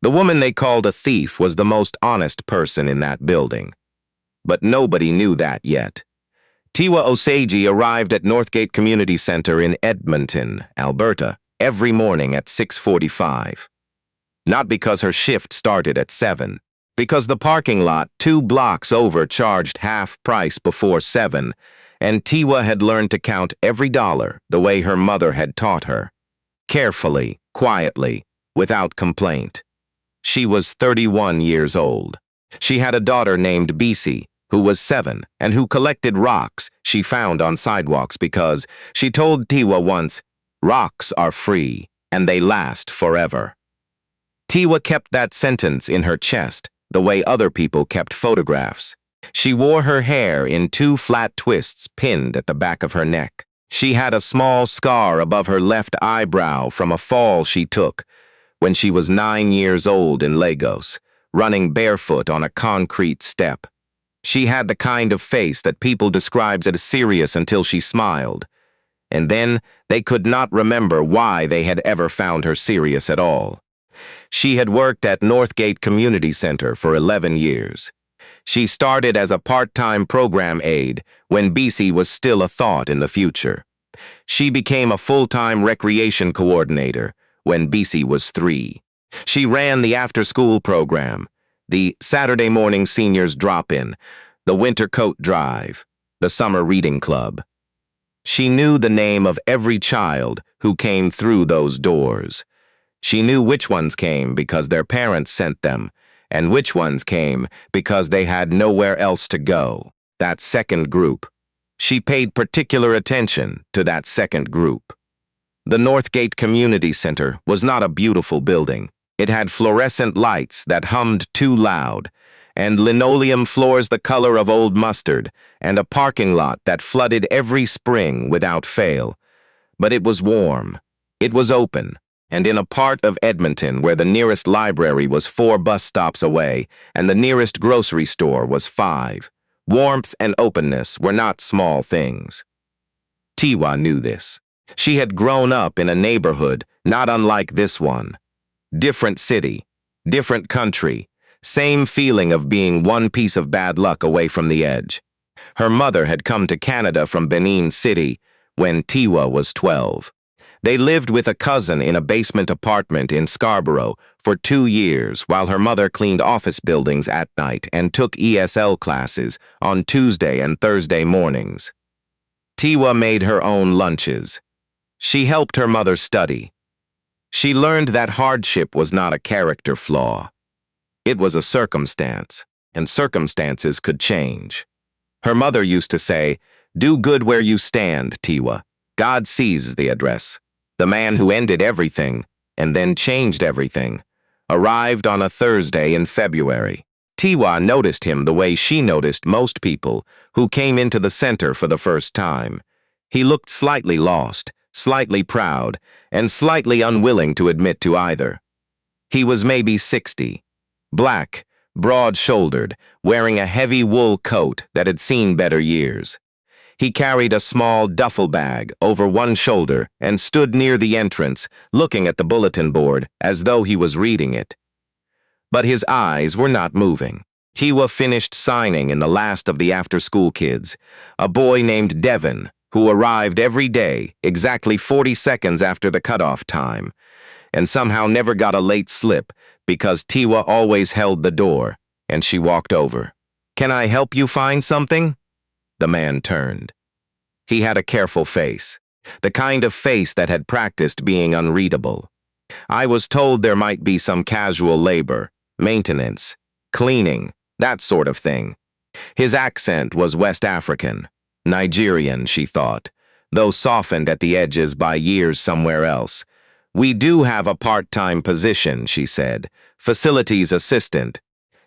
The woman they called a thief was the most honest person in that building. But nobody knew that yet. Tiwa Osage arrived at Northgate Community Center in Edmonton, Alberta, every morning at 6:45. Not because her shift started at 7, because the parking lot 2 blocks over charged half price before 7, and Tiwa had learned to count every dollar the way her mother had taught her. Carefully, quietly, without complaint. She was 31 years old. She had a daughter named Bisi, who was 7, and who collected rocks she found on sidewalks because, she told Tiwa once, rocks are free, and they last forever. Tiwa kept that sentence in her chest, the way other people kept photographs. She wore her hair in 2 flat twists pinned at the back of her neck. She had a small scar above her left eyebrow from a fall she took when she was 9 years old in Lagos, running barefoot on a concrete step. She had the kind of face that people described as serious until she smiled, and then they could not remember why they had ever found her serious at all. She had worked at Northgate Community Center for 11 years. She started as a part-time program aide when BC was still a thought in the future. She became a full-time recreation coordinator when BC was 3. She ran the after-school program, the Saturday morning seniors drop-in, the winter coat drive, the summer reading club. She knew the name of every child who came through those doors. She knew which ones came because their parents sent them, and which ones came because they had nowhere else to go, that second group. She paid particular attention to that second group. The Northgate Community Center was not a beautiful building. It had fluorescent lights that hummed too loud, and linoleum floors the color of old mustard, and a parking lot that flooded every spring without fail. But it was warm. It was open, and in a part of Edmonton where the nearest library was 4 bus stops away and the nearest grocery store was 5. Warmth and openness were not small things. Tiwa knew this. She had grown up in a neighborhood not unlike this one. Different city, different country, same feeling of being one piece of bad luck away from the edge. Her mother had come to Canada from Benin City when Tiwa was 12. They lived with a cousin in a basement apartment in Scarborough for 2 years while her mother cleaned office buildings at night and took ESL classes on Tuesday and Thursday mornings. Tiwa made her own lunches. She helped her mother study. She learned that hardship was not a character flaw. It was a circumstance, and circumstances could change. Her mother used to say, "Do good where you stand, Tiwa. God sees the address." The man who ended everything, and then changed everything, arrived on a Thursday in February. Tiwa noticed him the way she noticed most people who came into the center for the first time. He looked slightly lost, slightly proud, and slightly unwilling to admit to either. He was maybe 60, black, broad-shouldered, wearing a heavy wool coat that had seen better years. He carried a small duffel bag over one shoulder and stood near the entrance, looking at the bulletin board as though he was reading it. But his eyes were not moving. Tiwa finished signing in the last of the after-school kids, a boy named Devin, who arrived every day exactly 40 seconds after the cutoff time, and somehow never got a late slip because Tiwa always held the door, and she walked over. "Can I help you find something?" The man turned. He had a careful face, the kind of face that had practiced being unreadable. "I was told there might be some casual labor, maintenance, cleaning, that sort of thing." His accent was West African, Nigerian, she thought, though softened at the edges by years somewhere else. "We do have a part-time position," she said, "facilities assistant.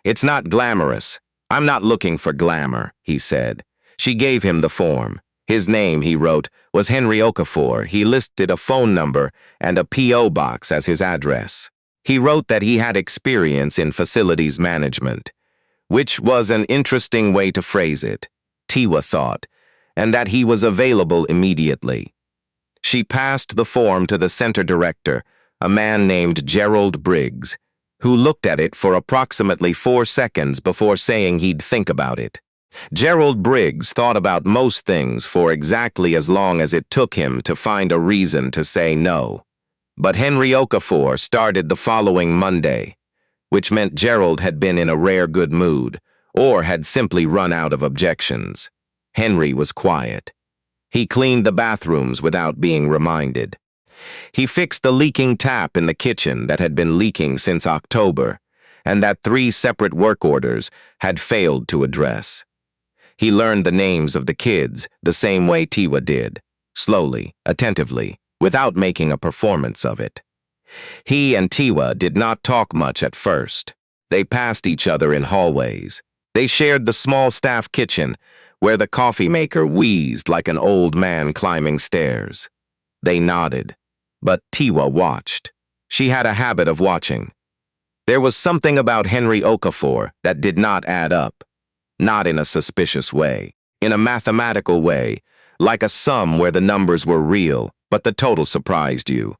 It's not glamorous. I'm not looking for glamour," he said. She gave him the form. His name, he wrote, was Henry Okafor. He listed a phone number and a P.O. box as his address. He wrote that he had experience in facilities management, which was an interesting way to phrase it, Tiwa thought, and that he was available immediately. She passed the form to the center director, a man named Gerald Briggs. who looked at it for approximately 4 seconds before saying he'd think about it. Gerald Briggs thought about most things for exactly as long as it took him to find a reason to say no. But Henry Okafor started the following Monday, which meant Gerald had been in a rare good mood, or had simply run out of objections. Henry was quiet. He cleaned the bathrooms without being reminded. He fixed the leaking tap in the kitchen that had been leaking since October, and that 3 separate work orders had failed to address. He learned the names of the kids the same way Tiwa did, slowly, attentively, without making a performance of it. He and Tiwa did not talk much at first. They passed each other in hallways. They shared the small staff kitchen, where the coffee maker wheezed like an old man climbing stairs. They nodded, but Tiwa watched. She had a habit of watching. There was something about Henry Okafor that did not add up. Not in a suspicious way, in a mathematical way, like a sum where the numbers were real, but the total surprised you.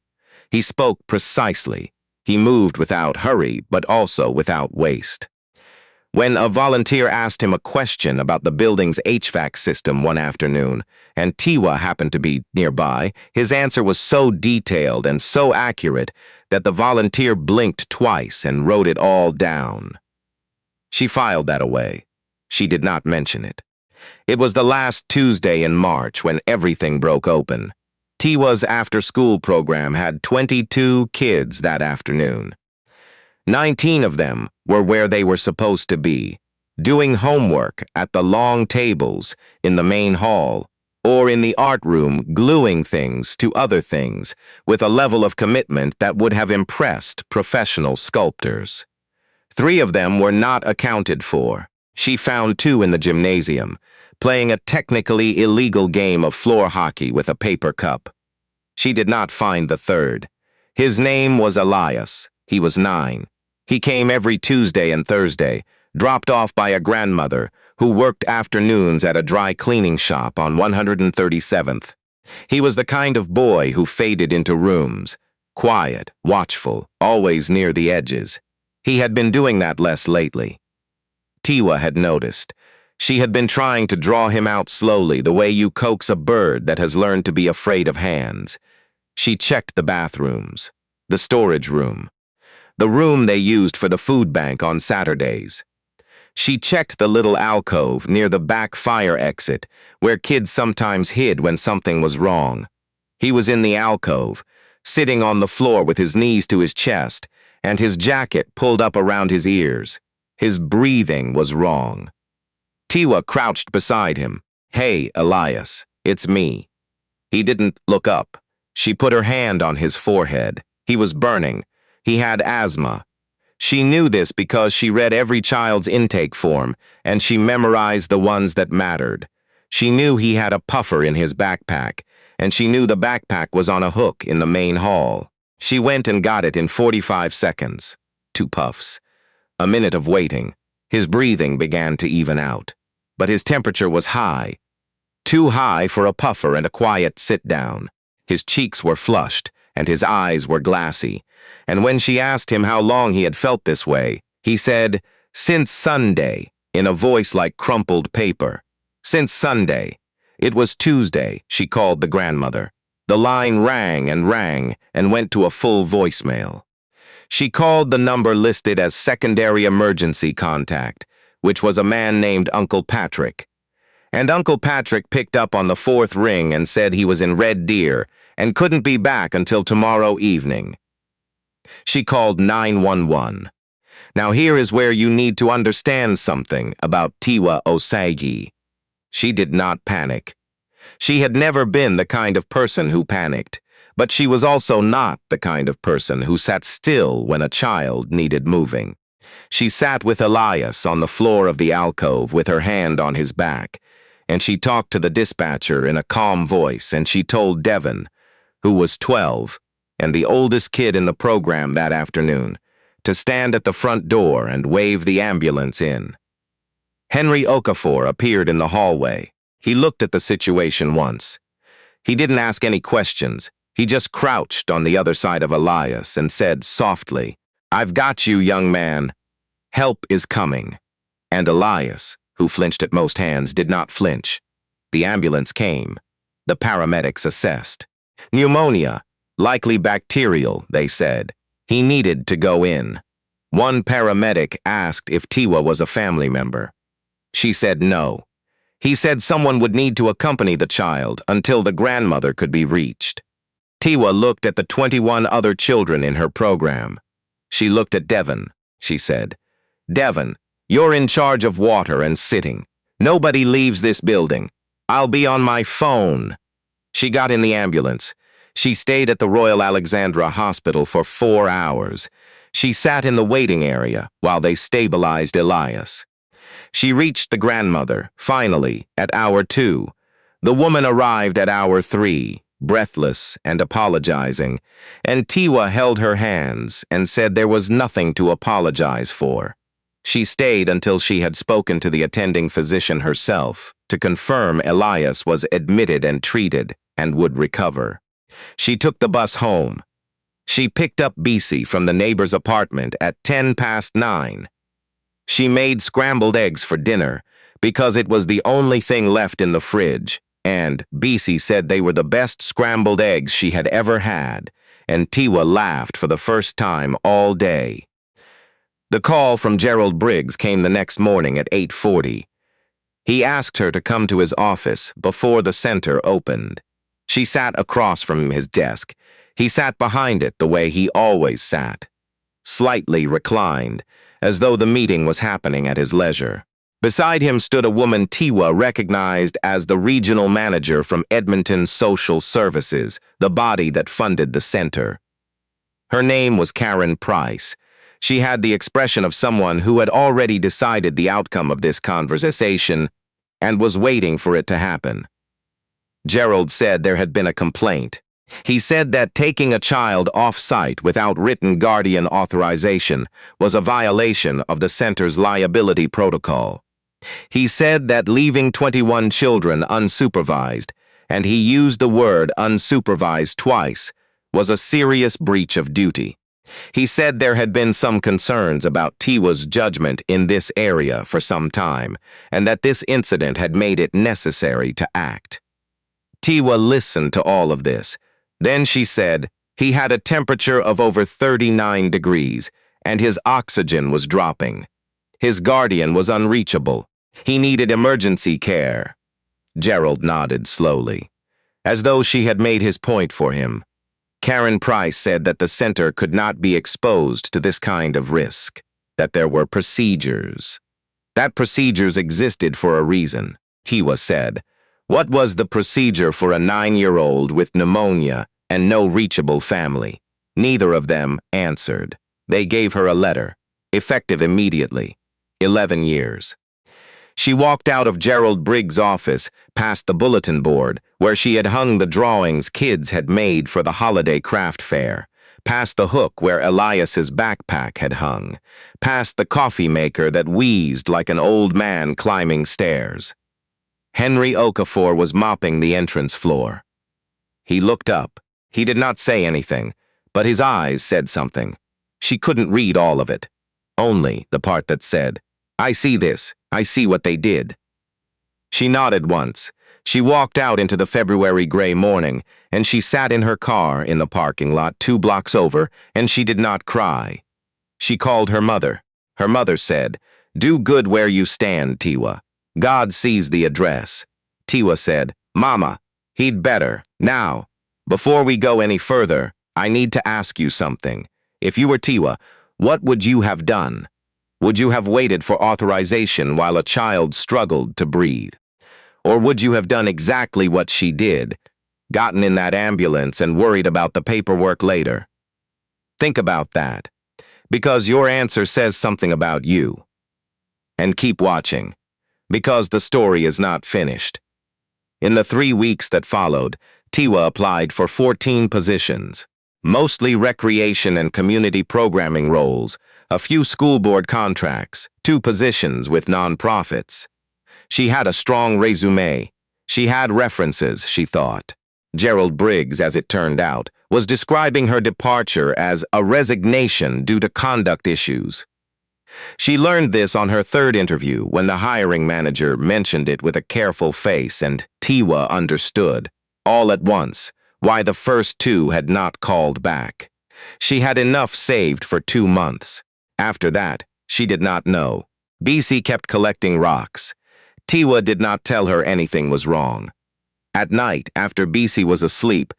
He spoke precisely. He moved without hurry, but also without waste. When a volunteer asked him a question about the building's HVAC system one afternoon, and Tiwa happened to be nearby, his answer was so detailed and so accurate that the volunteer blinked twice and wrote it all down. She filed that away. She did not mention it. It was the last Tuesday in March when everything broke open. Tiwa's after-school program had 22 kids that afternoon. 19 of them were where they were supposed to be, doing homework at the long tables in the main hall, or in the art room gluing things to other things with a level of commitment that would have impressed professional sculptors. 3 of them were not accounted for. She found 2 in the gymnasium, playing a technically illegal game of floor hockey with a paper cup. She did not find the 3rd. His name was Elias. He was 9. He came every Tuesday and Thursday, dropped off by a grandmother who worked afternoons at a dry cleaning shop on 137th. He was the kind of boy who faded into rooms, quiet, watchful, always near the edges. He had been doing that less lately. Tiwa had noticed. She had been trying to draw him out slowly, the way you coax a bird that has learned to be afraid of hands. She checked the bathrooms, the storage room, the room they used for the food bank on Saturdays. She checked the little alcove near the back fire exit, where kids sometimes hid when something was wrong. He was in the alcove, sitting on the floor with his knees to his chest, and his jacket pulled up around his ears. His breathing was wrong. Tiwa crouched beside him. "Hey, Elias, it's me." He didn't look up. She put her hand on his forehead. He was burning. He had asthma. She knew this because she read every child's intake form, and she memorized the ones that mattered. She knew he had a puffer in his backpack, and she knew the backpack was on a hook in the main hall. She went and got it in 45 seconds. 2 puffs. A minute of waiting. His breathing began to even out. But his temperature was high. Too high for a puffer and a quiet sit-down. His cheeks were flushed, and his eyes were glassy. And when she asked him how long he had felt this way, he said, "Since Sunday," in a voice like crumpled paper. Since Sunday. It was Tuesday, she called the grandmother. The line rang and went to a full voicemail. She called the number listed as secondary emergency contact, which was a man named Uncle Patrick. And Uncle Patrick picked up on the 4th ring and said he was in Red Deer and couldn't be back until tomorrow evening. She called 911. Now here is where you need to understand something about Tiwa Osagi. She did not panic. She had never been the kind of person who panicked, but she was also not the kind of person who sat still when a child needed moving. She sat with Elias on the floor of the alcove with her hand on his back, and she talked to the dispatcher in a calm voice, and she told Devon, who was 12, and the oldest kid in the program that afternoon, to stand at the front door and wave the ambulance in. Henry Okafor appeared in the hallway. He looked at the situation once. He didn't ask any questions. He just crouched on the other side of Elias and said softly, "I've got you, young man. Help is coming." And Elias, who flinched at most hands, did not flinch. The ambulance came. The paramedics assessed. Pneumonia, likely bacterial, they said. He needed to go in. One paramedic asked if Tiwa was a family member. She said no. He said someone would need to accompany the child until the grandmother could be reached. Tiwa looked at the 21 other children in her program. She looked at Devon. She said, "Devon, you're in charge of water and sitting. Nobody leaves this building. I'll be on my phone." She got in the ambulance. She stayed at the Royal Alexandra Hospital for 4 hours. She sat in the waiting area while they stabilized Elias. She reached the grandmother, finally, at hour 2. The woman arrived at hour 3, breathless and apologizing, and Tiwa held her hands and said there was nothing to apologize for. She stayed until she had spoken to the attending physician herself to confirm Elias was admitted and treated and would recover. She took the bus home. She picked up Bisi from the neighbor's apartment at 9:10. She made scrambled eggs for dinner because it was the only thing left in the fridge, and Bisi said they were the best scrambled eggs she had ever had, and Tiwa laughed for the first time all day. The call from Gerald Briggs came the next morning at 8:40. He asked her to come to his office before the center opened. She sat across from his desk. He sat behind it the way he always sat, slightly reclined, as though the meeting was happening at his leisure. Beside him stood a woman Tiwa recognized as the regional manager from Edmonton Social Services, the body that funded the center. Her name was Karen Price. She had the expression of someone who had already decided the outcome of this conversation and was waiting for it to happen. Gerald said there had been a complaint. He said that taking a child off-site without written guardian authorization was a violation of the center's liability protocol. He said that leaving 21 children unsupervised, and he used the word unsupervised twice, was a serious breach of duty. He said there had been some concerns about Tiwa's judgment in this area for some time, and that this incident had made it necessary to act. Tiwa listened to all of this. Then she said he had a temperature of over 39 degrees, and his oxygen was dropping. His guardian was unreachable. He needed emergency care. Gerald nodded slowly, as though she had made his point for him. Karen Price said that the center could not be exposed to this kind of risk, that there were procedures. That procedures existed for a reason, Tiwa said. What was the procedure for a 9-year-old with pneumonia and no reachable family? Neither of them answered. They gave her a letter, effective immediately. 11 years. She walked out of Gerald Briggs' office, past the bulletin board, where she had hung the drawings kids had made for the holiday craft fair, past the hook where Elias's backpack had hung, past the coffee maker that wheezed like an old man climbing stairs. Henry Okafor was mopping the entrance floor. He looked up. He did not say anything, but his eyes said something. She couldn't read all of it, only the part that said, "I see this. I see what they did." She nodded once. She walked out into the February gray morning, and she sat in her car in the parking lot 2 blocks over, and she did not cry. She called her mother. Her mother said, "Do good where you stand, Tiwa. God sees the address." Tiwa said, "Mama, he'd better. Now, before we go any further, I need to ask you something. If you were Tiwa, what would you have done? Would you have waited for authorization while a child struggled to breathe? Or would you have done exactly what she did, gotten in that ambulance and worried about the paperwork later? Think about that, because your answer says something about you. And keep watching, because the story is not finished. In the 3 weeks that followed, Tiwa applied for 14 positions, mostly recreation and community programming roles, a few school board contracts, 2 positions with nonprofits. She had a strong resume. She had references, she thought. Gerald Briggs, as it turned out, was describing her departure as a resignation due to conduct issues. She learned this on her third interview when the hiring manager mentioned it with a careful face, and Tiwa understood, all at once, why the first two had not called back. She had enough saved for 2 months. After that, she did not know. BC kept collecting rocks. Tiwa did not tell her anything was wrong. At night, after BC was asleep,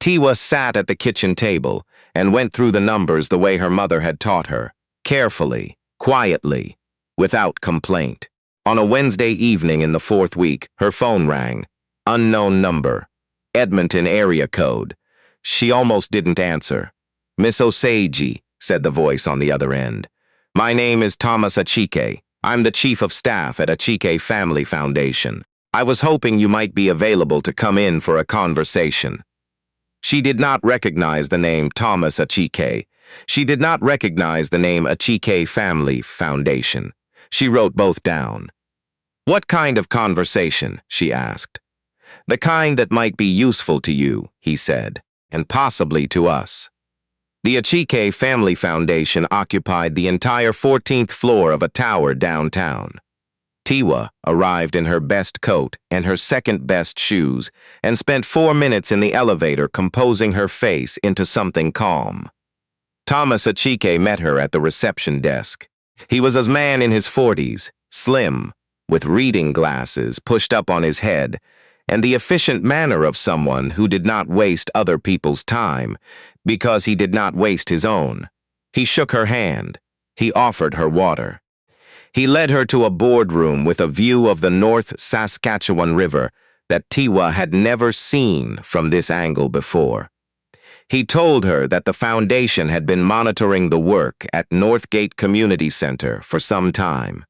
Tiwa sat at the kitchen table and went through the numbers the way her mother had taught her, carefully, quietly, without complaint. On a Wednesday evening in the 4th week, her phone rang. Unknown number. Edmonton area code. She almost didn't answer. "Miss Osage," said the voice on the other end. "My name is Thomas Achike. I'm the chief of staff at Achike Family Foundation. I was hoping you might be available to come in for a conversation." She did not recognize the name Thomas Achike. She did not recognize the name Achike Family Foundation. She wrote both down. "What kind of conversation?" she asked. "The kind that might be useful to you," he said, "and possibly to us." The Achike Family Foundation occupied the entire 14th floor of a tower downtown. Tiwa arrived in her best coat and her second-best shoes and spent 4 minutes in the elevator composing her face into something calm. Thomas Achike met her at the reception desk. He was a man in his 40s, slim, with reading glasses pushed up on his head, and the efficient manner of someone who did not waste other people's time because he did not waste his own. He shook her hand. He offered her water. He led her to a boardroom with a view of the North Saskatchewan River that Tiwa had never seen from this angle before. He told her that the foundation had been monitoring the work at Northgate Community Center for some time.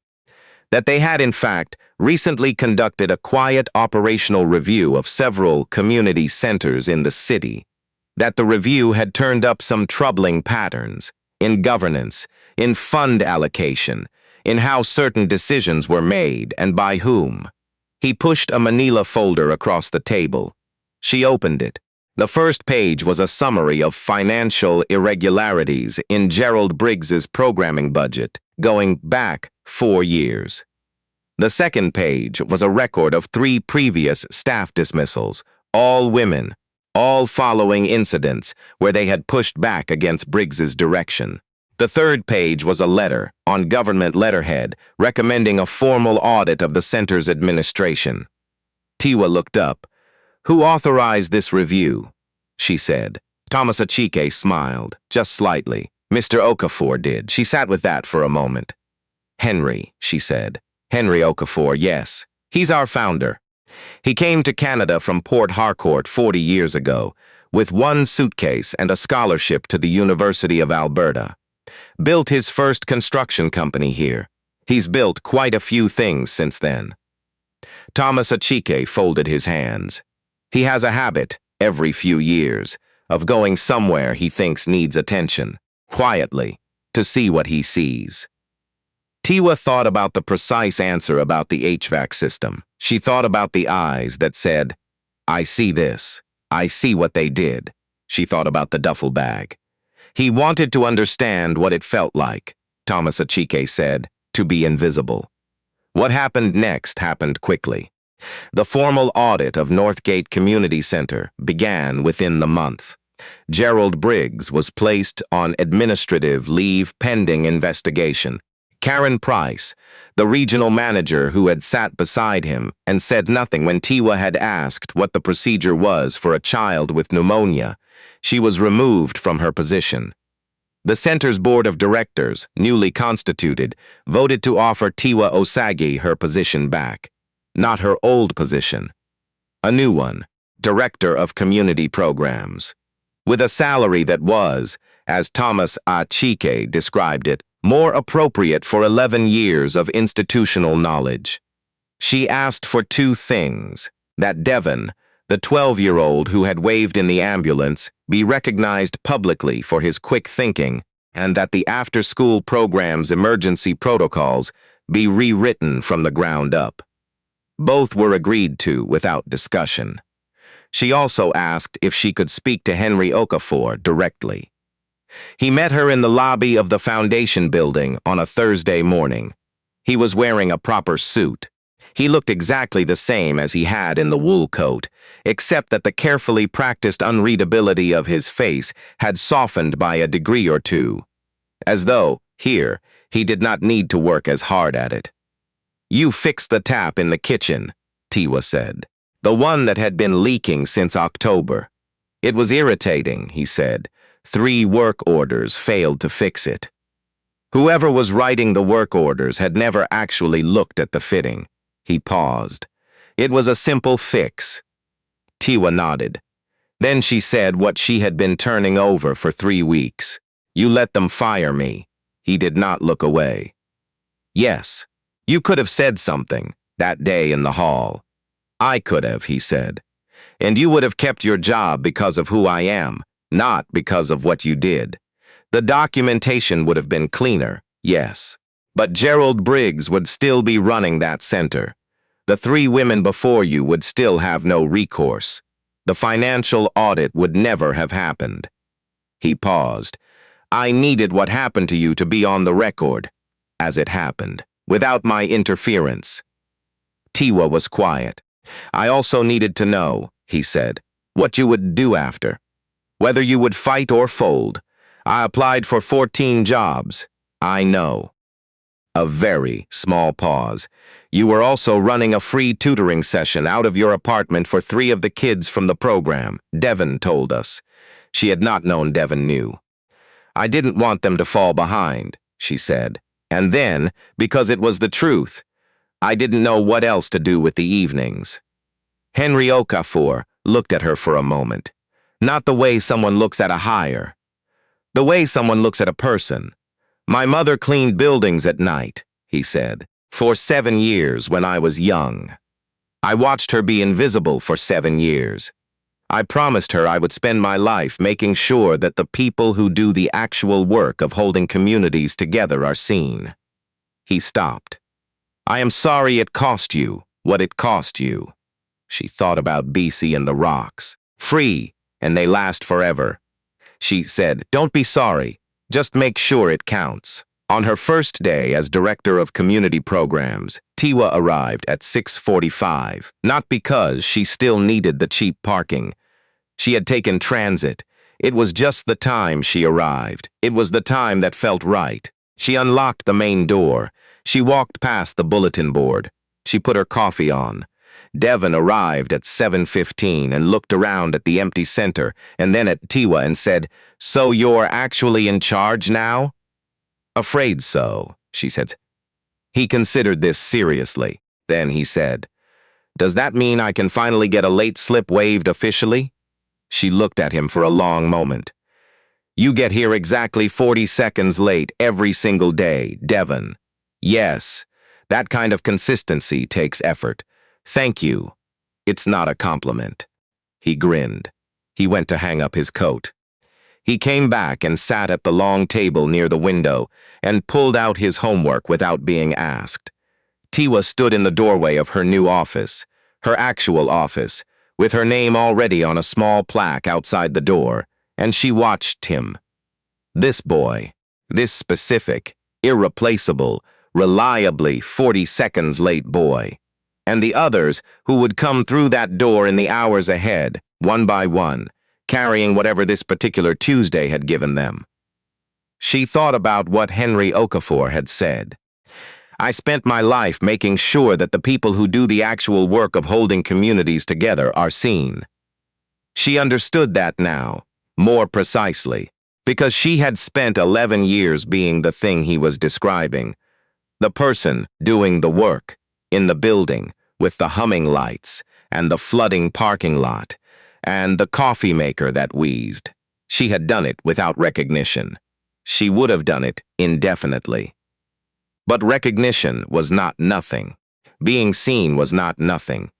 That they had, in fact, recently conducted a quiet operational review of several community centers in the city. That the review had turned up some troubling patterns in governance, in fund allocation, in how certain decisions were made and by whom. He pushed a manila folder across the table. She opened it. The first page was a summary of financial irregularities in Gerald Briggs's programming budget, going back 4 years. The second page was a record of 3 previous staff dismissals, all women, all following incidents where they had pushed back against Briggs's direction. The third page was a letter, on government letterhead, recommending a formal audit of the center's administration. Tiwa looked up. "Who authorized this review?" she said. Thomas Achike smiled, just slightly. "Mr. Okafor did." She sat with that for a moment. "Henry," she said. "Henry Okafor, yes. He's our founder. He came to Canada from Port Harcourt 40 years ago, with 1 suitcase and a scholarship to the University of Alberta. Built his first construction company here. He's built quite a few things since then." Thomas Achike folded his hands. He has a habit, every few years, of going somewhere he thinks needs attention, quietly, to see what he sees. Tiwa thought about the precise answer about the HVAC system. She thought about the eyes that said, "I see this. I see what they did." She thought about the duffel bag. He wanted to understand what it felt like, Thomas Achike said, to be invisible. What happened next happened quickly. The formal audit of Northgate Community Center began within the month. Gerald Briggs was placed on administrative leave pending investigation. Karen Price, the regional manager who had sat beside him and said nothing when Tiwa had asked what the procedure was for a child with pneumonia, she was removed from her position. The center's board of directors, newly constituted, voted to offer Tiwa Osage her position back. Not her old position. A new one, Director of Community Programs. With a salary that was, as Thomas Achike described it, more appropriate for 11 years of institutional knowledge. She asked for 2 things: that Devon, the 12-year-old who had waved in the ambulance, be recognized publicly for his quick thinking, and that the after-school program's emergency protocols be rewritten from the ground up. Both were agreed to without discussion. She also asked if she could speak to Henry Okafor directly. He met her in the lobby of the Foundation building on a Thursday morning. He was wearing a proper suit. He looked exactly the same as he had in the wool coat, except that the carefully practiced unreadability of his face had softened by a degree or two, as though, here, he did not need to work as hard at it. "You fixed the tap in the kitchen," Tiwa said. "The one that had been leaking since October. It was irritating," he said. 3 work orders failed to fix it." Whoever was writing the work orders had never actually looked at the fitting. He paused. "It was a simple fix." Tiwa nodded. Then she said what she had been turning over for 3 weeks. "You let them fire me." He did not look away. "Yes, you could have said something that day in the hall." "I could have," he said. "And you would have kept your job because of who I am, not because of what you did. The documentation would have been cleaner, yes. But Gerald Briggs would still be running that center. The 3 women before you would still have no recourse. The financial audit would never have happened." He paused. "I needed what happened to you to be on the record, as it happened, without my interference." Tiwa was quiet. "I also needed to know," he said, "what you would do after. Whether you would fight or fold. I applied for 14 jobs. I know." A very small pause. "You were also running a free tutoring session out of your apartment for 3 of the kids from the program, Devon told us." She had not known Devon knew. "I didn't want them to fall behind," she said. "And then, because it was the truth, I didn't know what else to do with the evenings." Henry Okafor looked at her for a moment. "Not the way someone looks at a hire. The way someone looks at a person. My mother cleaned buildings at night," he said, "for 7 years when I was young. I watched her be invisible for 7 years. I promised her I would spend my life making sure that the people who do the actual work of holding communities together are seen." He stopped. "I am sorry it cost you what it cost you." She thought about BC and the rocks. "Free, and they last forever." She said, "Don't be sorry. Just make sure it counts." On her first day as director of community programs, Tiwa arrived at 6:45, not because she still needed the cheap parking. She had taken transit. It was just the time she arrived. It was the time that felt right. She unlocked the main door. She walked past the bulletin board. She put her coffee on. Devon arrived at 7:15 and looked around at the empty center and then at Tiwa and said, "So you're actually in charge now?" "Afraid so," she said. He considered this seriously. Then he said, "Does that mean I can finally get a late slip waived officially?" She looked at him for a long moment. "You get here exactly 40 seconds late every single day, Devon." "Yes, that kind of consistency takes effort. Thank you. It's not a compliment." He grinned. He went to hang up his coat. He came back and sat at the long table near the window and pulled out his homework without being asked. Tiwa stood in the doorway of her new office, her actual office, with her name already on a small plaque outside the door, and she watched him. This boy, this specific, irreplaceable, reliably 40 seconds late boy, and the others who would come through that door in the hours ahead, one by one, carrying whatever this particular Tuesday had given them. She thought about what Henry Okafor had said. "I spent my life making sure that the people who do the actual work of holding communities together are seen." She understood that now, more precisely, because she had spent 11 years being the thing he was describing. The person doing the work, in the building, with the humming lights, and the flooding parking lot, and the coffee maker that wheezed. She had done it without recognition. She would have done it indefinitely. But recognition was not nothing. Being seen was not nothing.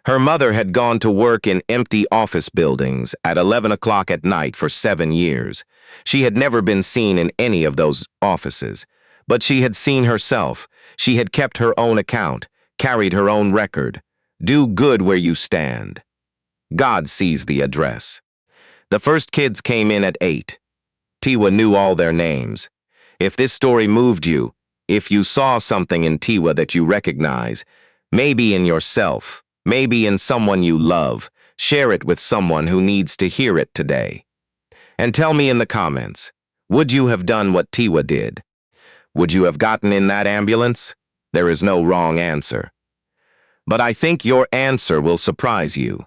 Her mother had gone to work in empty office buildings at 11 o'clock at night for 7 years. She had never been seen in any of those offices, but she had seen herself. She had kept her own account, carried her own record. Do good where you stand. God sees the address. The first kids came in at 8. Tiwa knew all their names. If this story moved you, if you saw something in Tiwa that you recognize, maybe in yourself, maybe in someone you love, share it with someone who needs to hear it today. And tell me in the comments, would you have done what Tiwa did? Would you have gotten in that ambulance? There is no wrong answer. But I think your answer will surprise you.